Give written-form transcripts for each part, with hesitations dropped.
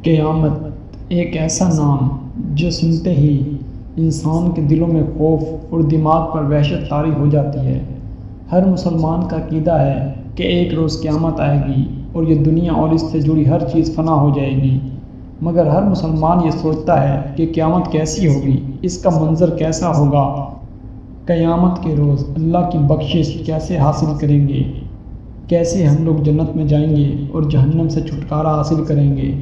قیامت ایک ایسا نام جو سنتے ہی انسان کے دلوں میں خوف اور دماغ پر وحشت طاری ہو جاتی ہے۔ ہر مسلمان کا عقیدہ ہے کہ ایک روز قیامت آئے گی اور یہ دنیا اور اس سے جڑی ہر چیز فنا ہو جائے گی، مگر ہر مسلمان یہ سوچتا ہے کہ قیامت کیسی ہوگی، اس کا منظر کیسا ہوگا، قیامت کے روز اللہ کی بخشش کیسے حاصل کریں گے، کیسے ہم لوگ جنت میں جائیں گے اور جہنم سے چھٹکارا حاصل کریں گے،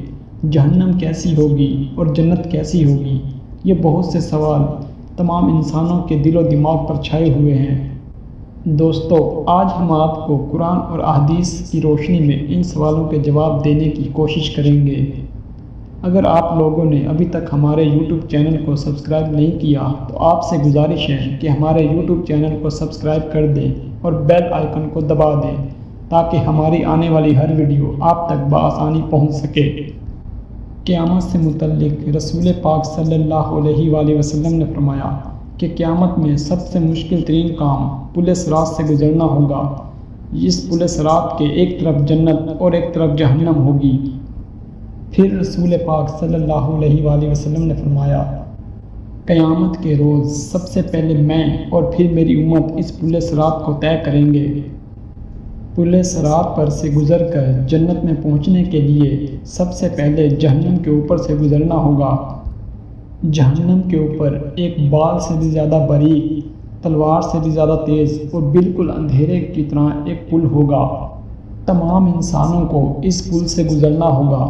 جہنم کیسی ہوگی اور جنت کیسی ہوگی۔ یہ بہت سے سوال تمام انسانوں کے دل و دماغ پر چھائے ہوئے ہیں۔ دوستو، آج ہم آپ کو قرآن اور احادیث کی روشنی میں ان سوالوں کے جواب دینے کی کوشش کریں گے۔ اگر آپ لوگوں نے ابھی تک ہمارے یوٹیوب چینل کو سبسکرائب نہیں کیا تو آپ سے گزارش ہے کہ ہمارے یوٹیوب چینل کو سبسکرائب کر دیں اور بیل آئیکن کو دبا دیں تاکہ ہماری آنے والی ہر ویڈیو آپ تک بآسانی پہنچ سکے۔ قیامت سے متعلق رسول پاک صلی اللہ علیہ وآلہ وسلم نے فرمایا کہ قیامت میں سب سے مشکل ترین کام پل صراط سے گزرنا ہوگا۔ اس پل صراط کے ایک طرف جنت اور ایک طرف جہنم ہوگی۔ پھر رسول پاک صلی اللہ علیہ وآلہ وسلم نے فرمایا، قیامت کے روز سب سے پہلے میں اور پھر میری امت اس پل صراط کو طے کریں گے۔ پل صراط پر سے گزر کر جنت میں پہنچنے کے لیے سب سے پہلے جہنم کے اوپر سے گزرنا ہوگا۔ جہنم کے اوپر ایک بال سے بھی زیادہ باریک، تلوار سے بھی زیادہ تیز اور بالکل اندھیرے کی طرح ایک پل ہوگا۔ تمام انسانوں کو اس پل سے گزرنا ہوگا۔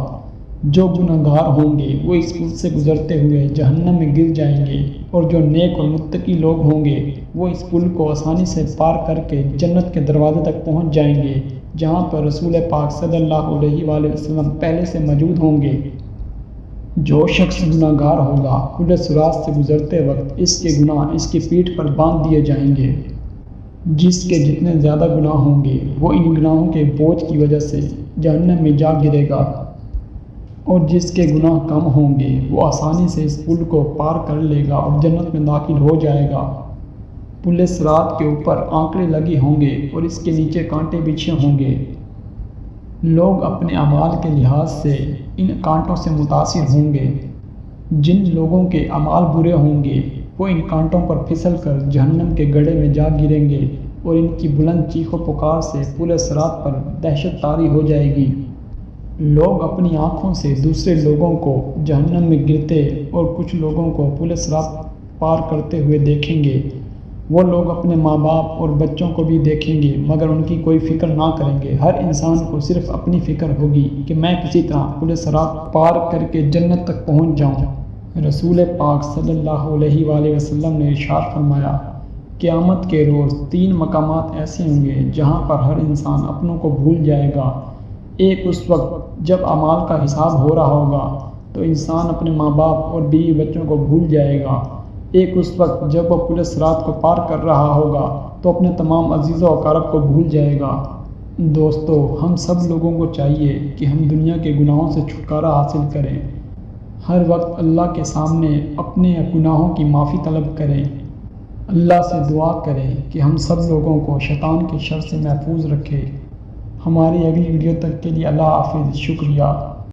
جو گنہگار ہوں گے وہ اس پل سے گزرتے ہوئے جہنم میں گر جائیں گے، اور جو نیک اور متقی لوگ ہوں گے وہ اس پل کو آسانی سے پار کر کے جنت کے دروازے تک پہنچ جائیں گے، جہاں پر رسول پاک صلی اللہ علیہ وآلہ وسلم پہلے سے موجود ہوں گے۔ جو شخص گنہگار ہوگا پل صراط سے گزرتے وقت اس کے گناہ اس کی پیٹھ پر باندھ دیے جائیں گے۔ جس کے جتنے زیادہ گناہ ہوں گے وہ ان گناہوں کے بوجھ کی وجہ سے جہنم میں جا گرے گا، اور جس کے گناہ کم ہوں گے وہ آسانی سے اس پل کو پار کر لے گا اور جنت میں داخل ہو جائے گا۔ پل صراط کے اوپر آنکڑے لگے ہوں گے اور اس کے نیچے کانٹے بچھے ہوں گے۔ لوگ اپنے اعمال کے لحاظ سے ان کانٹوں سے متاثر ہوں گے۔ جن لوگوں کے اعمال برے ہوں گے وہ ان کانٹوں پر پھسل کر جہنم کے گڑھے میں جا گریں گے، اور ان کی بلند چیخ و پکار سے پل صراط پر دہشت طاری ہو جائے گی۔ لوگ اپنی آنکھوں سے دوسرے لوگوں کو جہنم میں گرتے اور کچھ لوگوں کو پل صراط پار کرتے ہوئے دیکھیں گے۔ وہ لوگ اپنے ماں باپ اور بچوں کو بھی دیکھیں گے مگر ان کی کوئی فکر نہ کریں گے۔ ہر انسان کو صرف اپنی فکر ہوگی کہ میں کسی طرح پل صراط پار کر کے جنت تک پہنچ جاؤں۔ رسول پاک صلی اللہ علیہ وآلہ وسلم نے ارشاد فرمایا، قیامت کے روز 3 مقامات ایسے ہوں گے جہاں پر ہر انسان اپنوں کو بھول جائے گا۔ ایک اس وقت جب اعمال کا حساب ہو رہا ہوگا تو انسان اپنے ماں باپ اور بیوی بچوں کو بھول جائے گا۔ ایک اس وقت جب وہ پل صراط کو پار کر رہا ہوگا تو اپنے تمام عزیز و اقارب کو بھول جائے گا۔ دوستو، ہم سب لوگوں کو چاہیے کہ ہم دنیا کے گناہوں سے چھٹکارا حاصل کریں، ہر وقت اللہ کے سامنے اپنے گناہوں کی معافی طلب کریں، اللہ سے دعا کریں کہ ہم سب لوگوں کو شیطان کے شر سے محفوظ رکھے۔ ہماری اگلی ویڈیو تک کے لیے اللہ حافظ، شکریہ۔